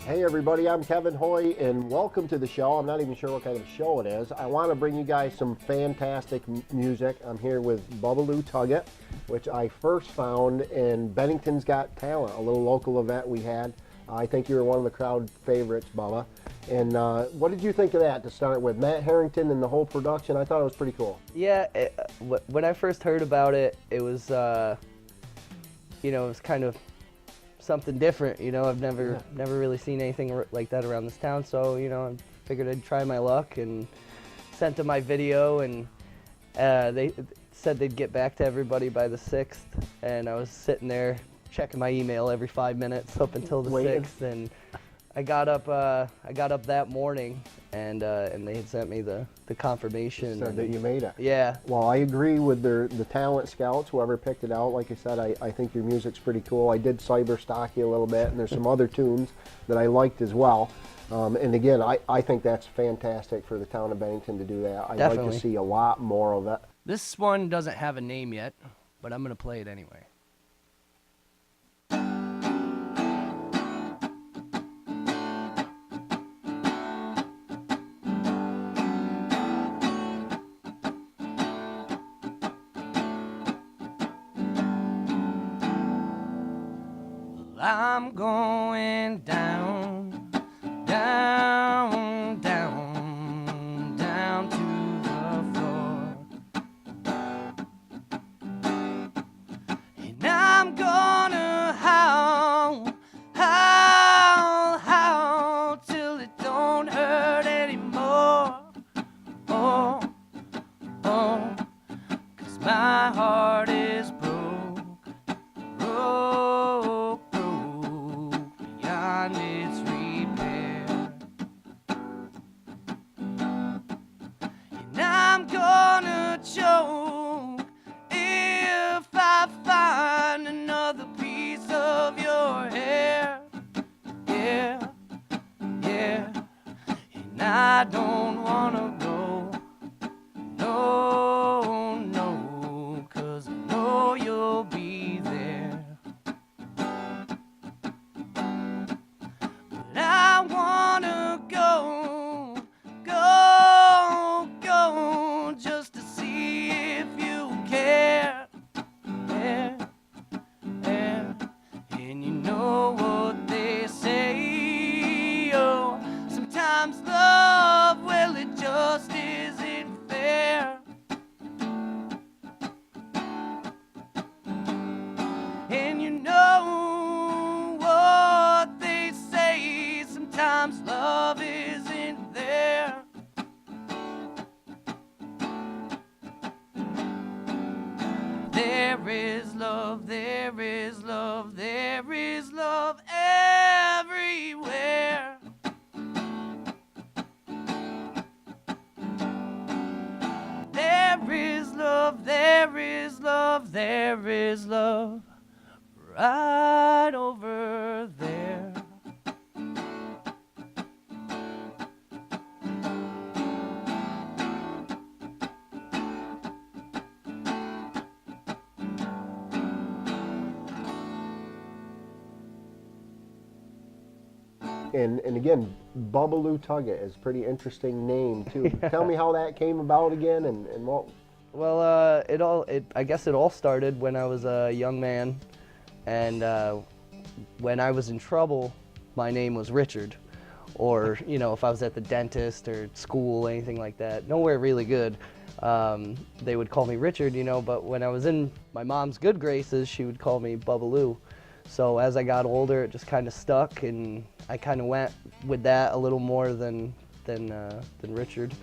Hey everybody, I'm Kevin Hoy and welcome to the show. I'm not even sure what kind of show it is. I want to bring you guys some fantastic music. I'm here with Bubba Lou Tugget, which I first found in Bennington's Got Talent, a little local event we had. I think you were one of the crowd favorites, Bubba. And what did you think of that to start with? Matt Harrington and the whole production, I thought it was pretty cool. Yeah, when I first heard about it, it was, it was kind of something different. I've never really seen anything like that around this town. So, I figured I'd try my luck and sent them my video, and they said they'd get back to everybody by the 6th. And I was sitting there checking my email every 5 minutes up until the 6th, and I got up that morning, and they had sent me the confirmation. Said that you made it. Yeah. Well, I agree with the talent scouts, whoever picked it out. Like I said, I think your music's pretty cool. I did cyber stalk you a little bit, and there's some other tunes that I liked as well. And again, I think that's fantastic for the town of Bennington to do that. I'd like to see a lot more of it. This one doesn't have a name yet, but I'm going to play it anyway. I'm going down, down, down, down to the floor. And I'm gonna howl, howl, howl till it don't hurt anymore. Oh, oh, 'cause my heart is broke. Its repair, and I'm gonna choke if I find another piece of your hair. Yeah, yeah, and I don't wanna go, no, no, 'cause I know you'll be there. I wanna go, go, go, just to see if you care. Yeah, yeah. And you know what they say, oh, sometimes love, well, it just isn't fair. And you know what they say, sometimes love isn't there. There is love, there is love, there is love everywhere. There is love, there is love, there is love right over there. And again, Bubba Lou Tugget is a pretty interesting name too. Tell me how that came about again, and what. Well, I guess it all started when I was a young man, and when I was in trouble, my name was Richard, or if I was at the dentist or school, anything like that, nowhere really good, they would call me Richard, but when I was in my mom's good graces, she would call me Bubba Lou. So as I got older, it just kind of stuck, and I kind of went with that a little more than Richard.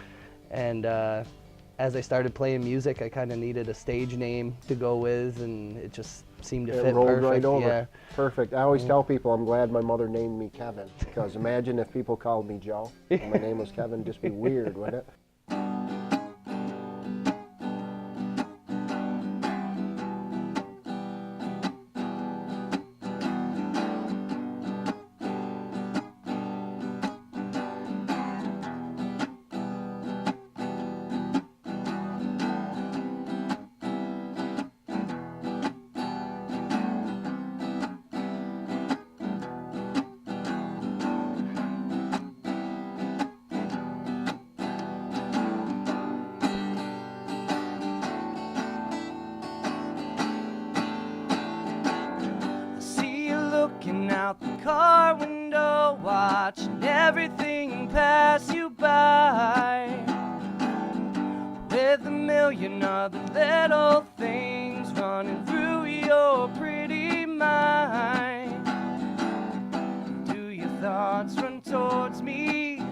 And as I started playing music, I kind of needed a stage name to go with, and it just seemed to fit rolled perfect. right over. Yeah. Perfect. I always tell people I'm glad my mother named me Kevin, because imagine if people called me Joe and my name was Kevin, just be weird, wouldn't it? letting everything pass you by, with a million other little things running through your pretty mind. Do your thoughts run towards me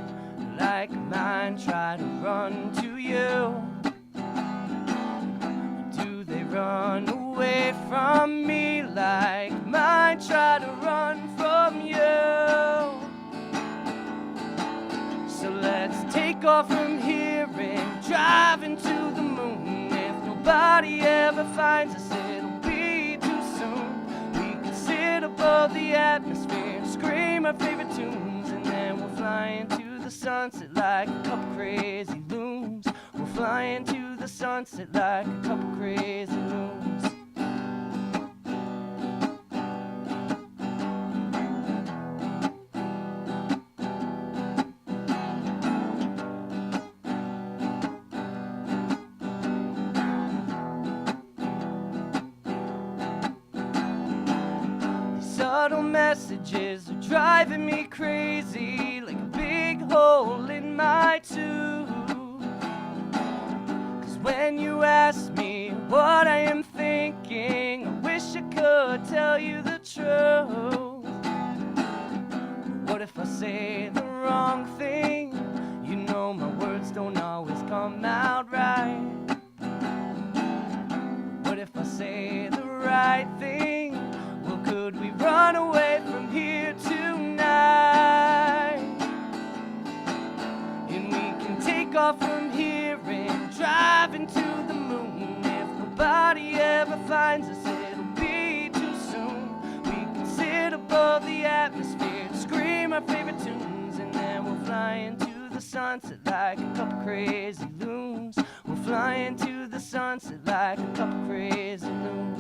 like mine try to run to you? Do they run away from me like mine try to run from you? So let's take off from here and drive into the moon. If nobody ever finds us, it'll be too soon. We can sit above the atmosphere and scream our favorite tunes, and then we'll fly into the sunset like a couple crazy loons. We'll fly into the sunset like a couple crazy loons. Subtle messages are driving me crazy like a big hole in my tube. 'Cause when you ask me what I am thinking, I wish I could tell you the truth. What if I say the wrong thing? You know my words don't always come out right. What if I say the right thing? Well, could we run away from here tonight? And we can take off from here and drive into the moon. If nobody ever finds us, it'll be too soon. We can sit above the atmosphere and scream our favorite tunes, and then we'll fly into the sunset like a couple crazy loons. We'll fly into the sunset like a couple crazy loons.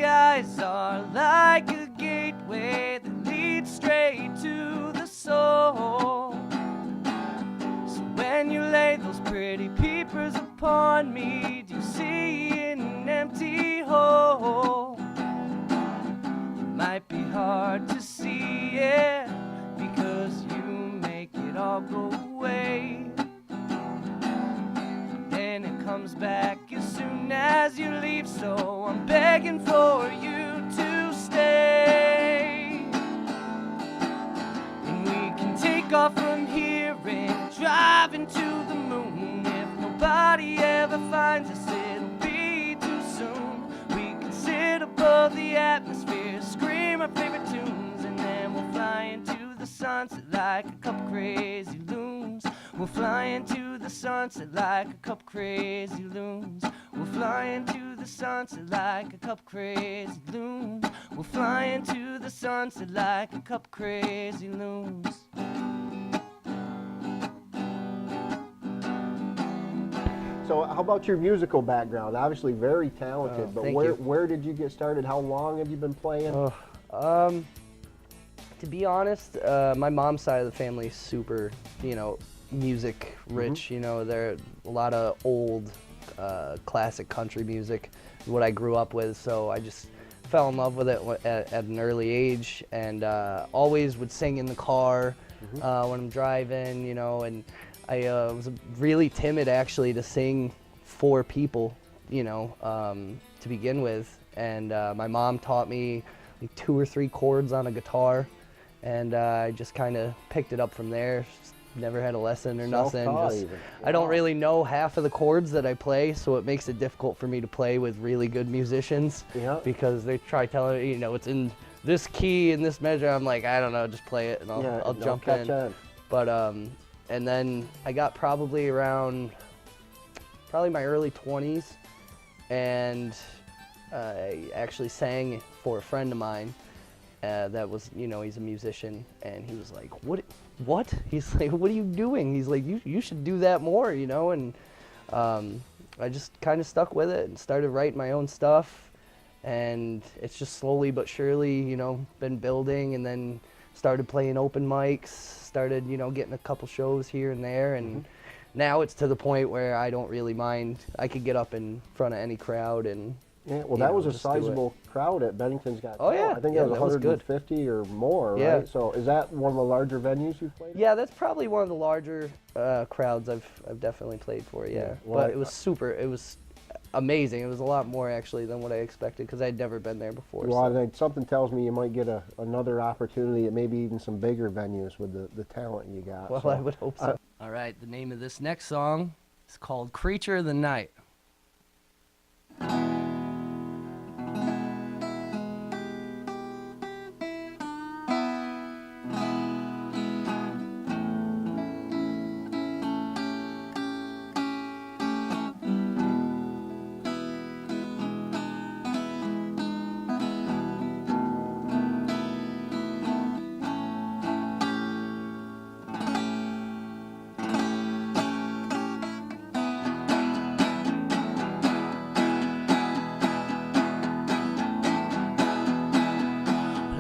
Eyes are like a gateway that leads straight to the soul. So when you lay those pretty peepers upon me, do you see an empty hole? It might be hard to see it because you make it all go away. Then it comes back as soon as you leave, so I'm begging for you to stay. And we can take off from here and drive into the moon. If nobody ever finds us, it'll be too soon. We can sit above the atmosphere, scream our favorite tunes, and then we'll fly into the sunset like a couple crazy loons. We'll fly into the sunset like a couple crazy loons. We'll fly into the sunset like a couple crazy loons. We'll fly into the sunset like a couple crazy loons. So how about your musical background? Obviously very talented, but where did you get started? How long have you been playing? To be honest, my mom's side of the family is super, music rich. There are a lot of old classic country music, what I grew up with, so I just fell in love with it at an early age, and always would sing in the car when I'm driving, and I was really timid actually to sing for people, to begin with, and my mom taught me like 2 or 3 chords on a guitar, and I just kind of picked it up from there. Never had a lesson or nothing. I don't really know half of the chords that I play, so it makes it difficult for me to play with really good musicians, because they try telling me, it's in this key and this measure. I'm like, I don't know, just play it and I'll jump in. But and then I got probably my early 20s, and I actually sang for a friend of mine that was, you know, he's a musician, and he was like, what? He's like, what are you doing? He's like, you should do that more, you know, and I just kind of stuck with it and started writing my own stuff, and it's just slowly but surely, you know, been building, and then started playing open mics, started, you know, getting a couple shows here and there, and now it's to the point where I don't really mind. I could get up in front of any crowd and yeah, well, that was a sizable crowd at Bennington's Got Talent. Yeah. I think it was 150 or more, Yeah. right? So is that one of the larger venues you've played? Yeah, that's probably one of the larger crowds I've definitely played for. Yeah, Well, but it was amazing. It was a lot more actually than what I expected because I'd never been there before. Well, So. I think something tells me you might get another opportunity at maybe even some bigger venues with the talent you got. Well, so. I would hope so. All right, the name of this next song is called "Creature of the Night."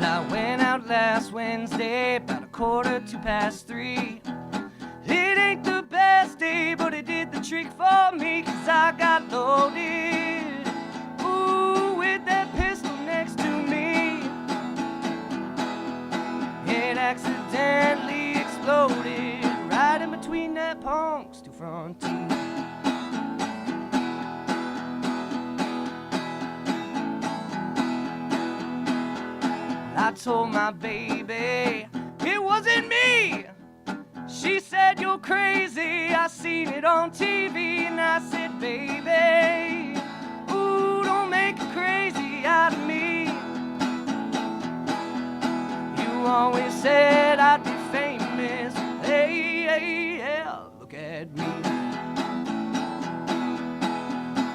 I went out last Wednesday, about 3:15. It ain't the best day, but it did the trick for me, 'cause I got loaded. Ooh, with that pistol next to me. It accidentally exploded right in between that punk's two front teeth. I told my baby it wasn't me. She said, you're crazy, I seen it on TV. And I said, baby, ooh, don't make it crazy out of me. You always said I'd be famous. Hey, hey, yeah, look at me.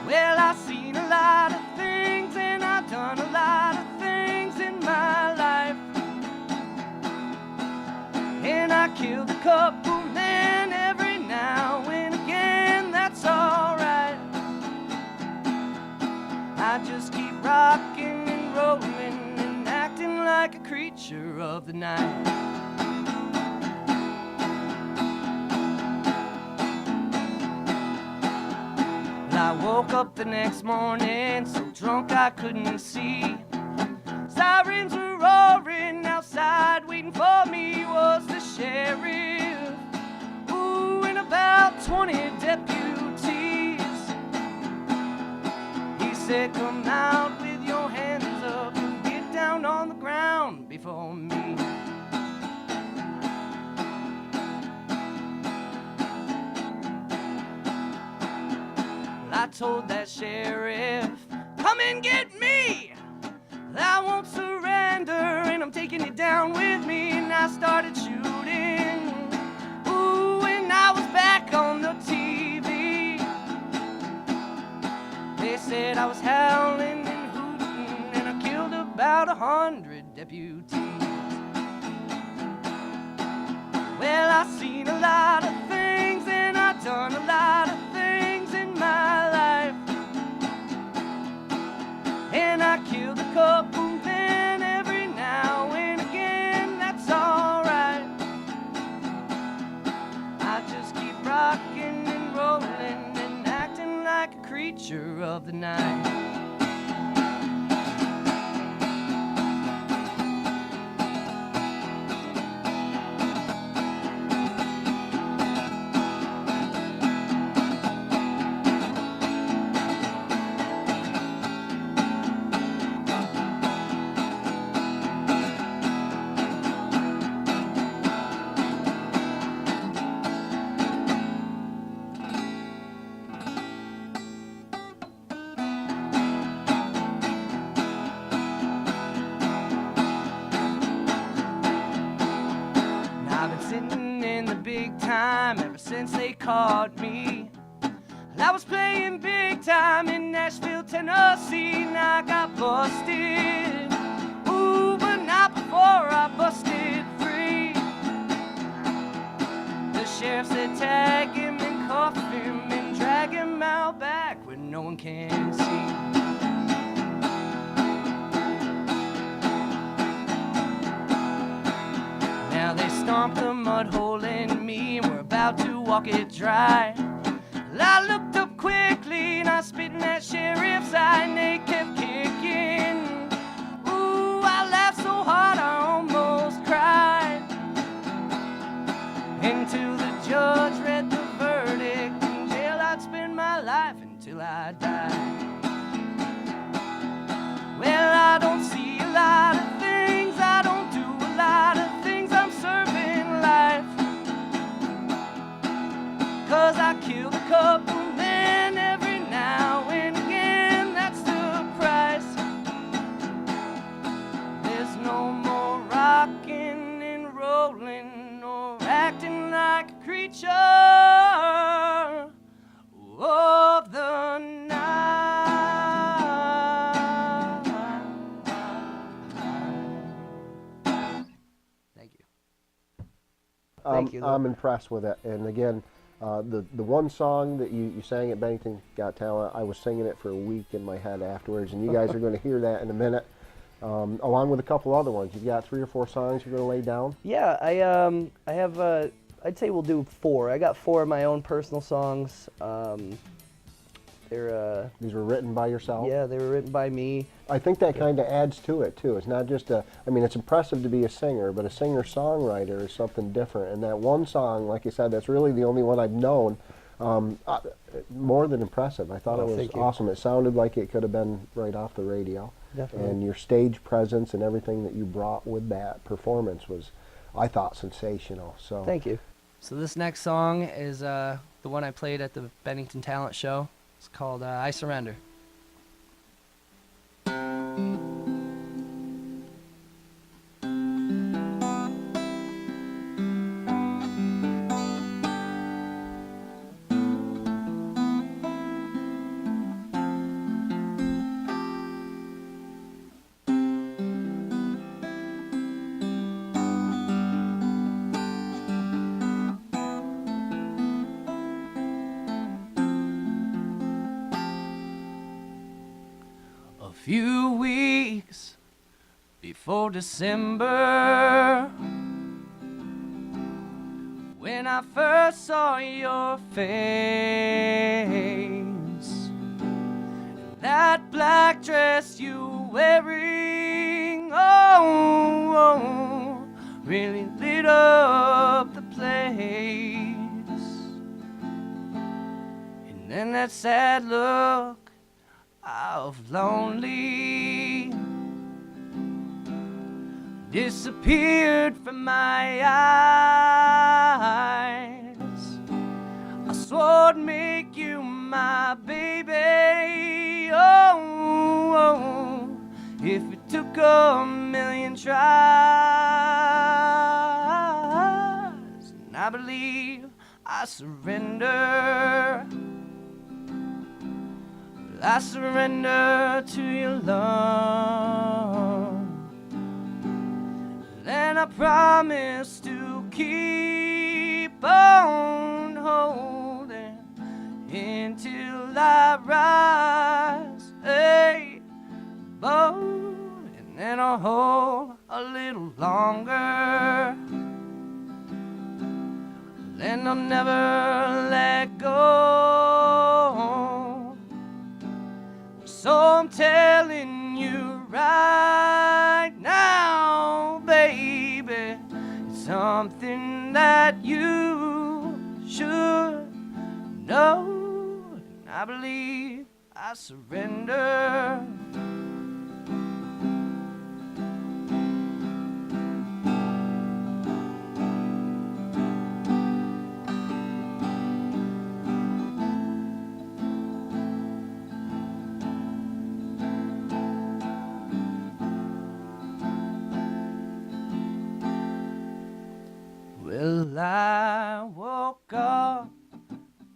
Well, I've seen a lot of things, and I've done a lot of things in my life. And I killed a couple men every now and again, that's alright. I just keep rocking and rolling and acting like a creature of the night. I woke up the next morning so drunk I couldn't see. Sirens were roaring outside, waiting for me was the sheriff. Ooh, and about 20 deputies. He said, come out with your hands up and get down on the ground before me. I told that sheriff, come and get me. I won't surrender, and I'm taking it down with me. And I started shooting. Ooh, and I was back on the TV. They said I was howling and hooting, and I killed about 100 deputies. Well, I've seen a lot of things, and I've done a lot of things in my life. And I killed a couple men every now and again, that's alright. I just keep rocking and rolling and acting like a creature of the night. I've been sitting in the big time ever since they caught me. I was playing big time in Nashville, Tennessee, and I got busted. Ooh, but not before I busted free. The sheriff said tag him and cuff him and drag him out back where no one can see. Now they stomped the mud hole in me and we're about to walk it dry. Well, I looked up quickly and I spit in that sheriff's eye and they kept kicking. Ooh, I laughed so hard I almost cried. Until the judge read the verdict, in jail I'd spend my life until I died. Well, I don't see a lot of things, I don't do a lot of things, I'm serving life. 'Cause I killed a couple men every now and again, that's the price. There's no more rocking and rolling or acting like a creature of the night. Thank you. Thank you. I'm impressed with it. And again, the one song that you sang at Bennington Got Talent, I was singing it for a week in my head afterwards, and you guys are going to hear that in a minute, along with a couple other ones. You've got 3 or 4 songs you're going to lay down? Yeah, I have, I'd say we'll do 4. I got 4 of my own personal songs. These were written by yourself? Yeah, they were written by me. I think that kind of adds to it, too. It's not just I mean, it's impressive to be a singer, but a singer-songwriter is something different. And that one song, like you said, that's really the only one I've known, more than impressive. I thought it was awesome. It sounded like it could have been right off the radio. Definitely. And your stage presence and everything that you brought with that performance was, I thought, sensational. So thank you. So this next song is the one I played at the Bennington Talent Show. It's called I Surrender. Few weeks before December, when I first saw your face, that black dress you were wearing, oh, really lit up the place. And then that sad look of lonely disappeared from my eyes. I swore I'd make you my baby, oh, if it took a million tries. And I believe I surrender. I surrender to your love. Then I promise to keep on holding until I rise above. And then I'll hold a little longer. Then I'll never let go. So I'm telling you right now, baby, it's something that you should know. And I believe I surrender. Well, I woke up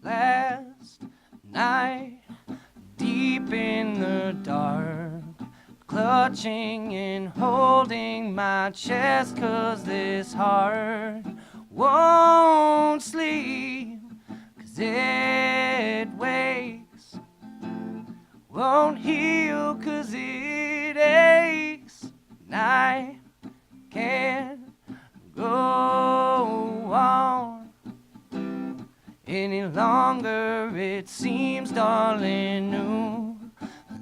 last night watching and holding my chest, 'cause this heart won't sleep, 'cause it wakes, won't heal 'cause it aches, and I can't go on any longer. It seems, darling, new,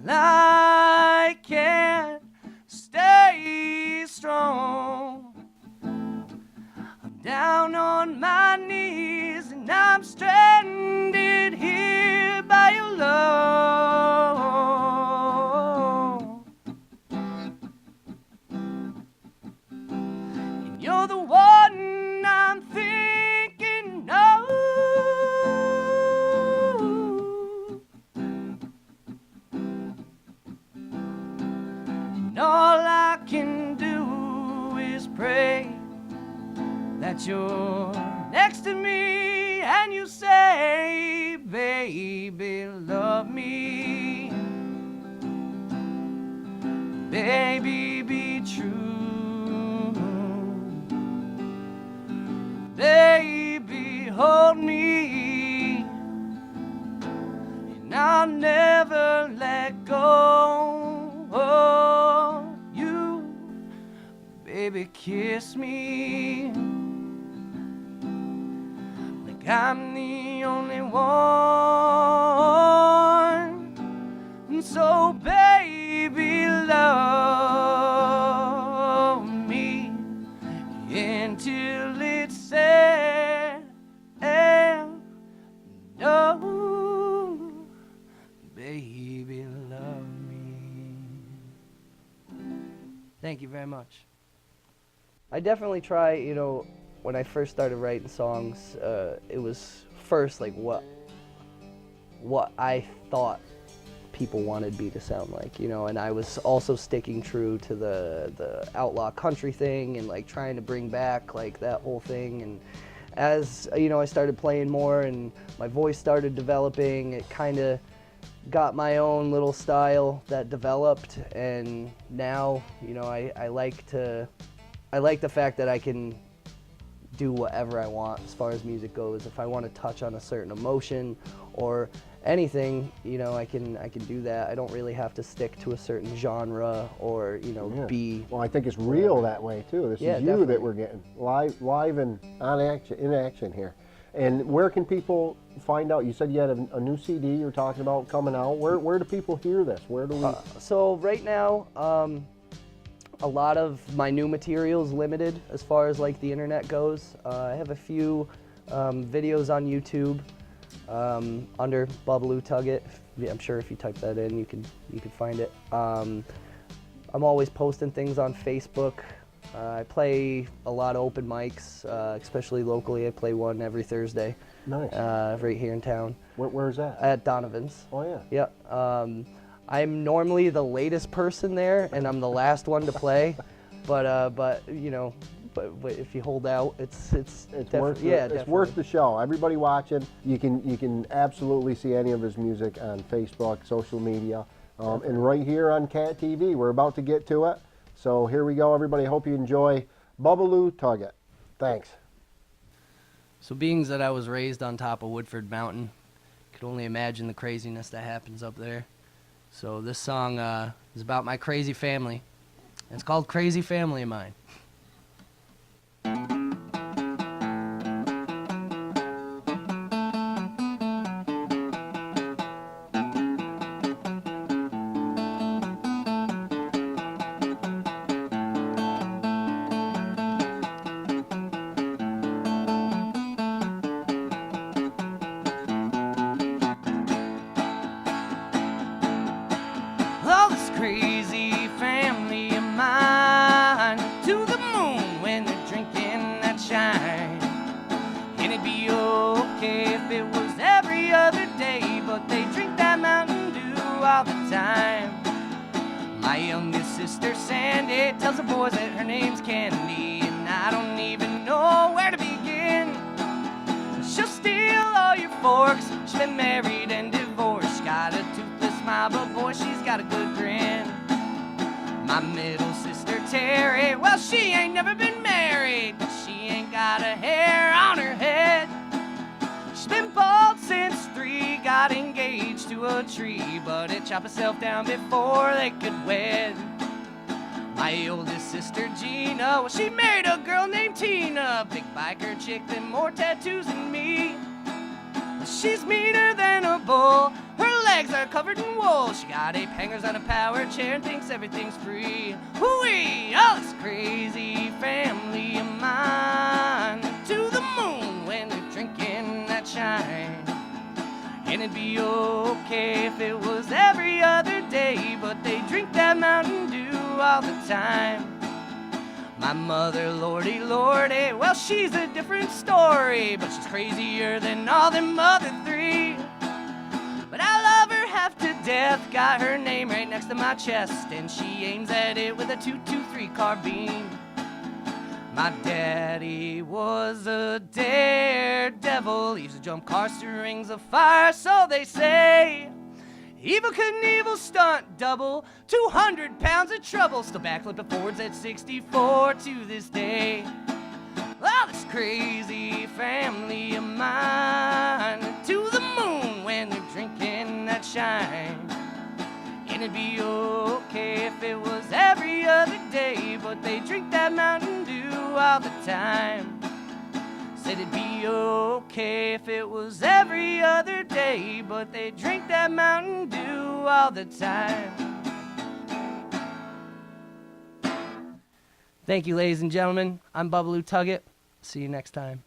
I can't stay strong. I'm down on my knees and I'm stranded here by your love. And you're the one I'm thinking of. And all I can do is pray that you're next to me and you say, baby, love me. Baby, be true. Baby, hold me. And I'll never let go of you. Baby, kiss me. I'm the only one, and so baby, love me until it's said and done. Baby, love me. Thank you very much. I definitely try, when I first started writing songs, it was first like what I thought people wanted me to sound like, and I was also sticking true to the outlaw country thing and like trying to bring back like that whole thing. And as I started playing more and my voice started developing, it kind of got my own little style that developed. And now I like the fact that I can do whatever I want as far as music goes. If I want to touch on a certain emotion or anything, I can do that. I don't really have to stick to a certain genre or be. Well, I think it's real that way too. This is you definitely. that we're getting live and in action here. And where can people find out? You said you had a new CD you're talking about coming out. Where do people hear this? Where do we? So right now, a lot of my new material is limited as far as like the internet goes. I have a few videos on YouTube under Bubba Lou Tugget. I'm sure if you type that in, you can find it. I'm always posting things on Facebook. I play a lot of open mics, especially locally. I play one every Thursday. Nice. Right here in town. Where's that? At Donovan's. Oh yeah. Yep. I'm normally the latest person there, and I'm the last one to play. But if you hold out, it's worth it's worth the show. Everybody watching, you can absolutely see any of his music on Facebook, social media, and right here on Cat TV. We're about to get to it, so here we go, everybody. Hope you enjoy Bubba Lou Tugget. Thanks. So, being that I was raised on top of Woodford Mountain, could only imagine the craziness that happens up there. So this song is about my crazy family. It's called Crazy Family of Mine. Oh, this crazy family of mine, to the moon when they're drinking that shine. And it'd be okay if it was every other day, but they drink that Mountain Dew all the time. My youngest sister Sandy tells the boys that her name's Candy, and I don't even know where to begin. She'll steal all your forks, she's been married and divorced, got a toothless smile, but boy, she's got a good grin. My middle sister Terry, well, she ain't never been married, but she ain't got a hair on her head. She's been bald since 3, got engaged to a tree, but it chopped herself down before they could wed. My oldest sister Gina, well, she married a girl named Tina, big biker chick with more tattoos than me. She's meaner than a bull, her legs are covered in wool. She got 8 hangers on a power chair and thinks everything's free. Hooey, all this crazy family of mine, to the moon when they're drinking that shine. And it'd be okay if it was every other day, but they drink that Mountain Dew all the time. My mother, lordy, lordy, well, she's a different story, but she's crazier than all them other 3. But I love her half to death, got her name right next to my chest, and she aims at it with a .223 carbine. My daddy was a daredevil, he used to jump cars through rings of fire, so they say. Evil Knievel stunt double, 200 pounds of trouble, still backflip to forwards at 64 to this day. Well, this crazy family of mine, to the moon when they're drinking that shine. And it'd be okay if it was every other day, but they drink that Mountain Dew all the time. Said it'd be okay if it was every other day, but they drink that Mountain Dew all the time. Thank you, ladies and gentlemen. I'm Bubba Lou Tugget. See you next time.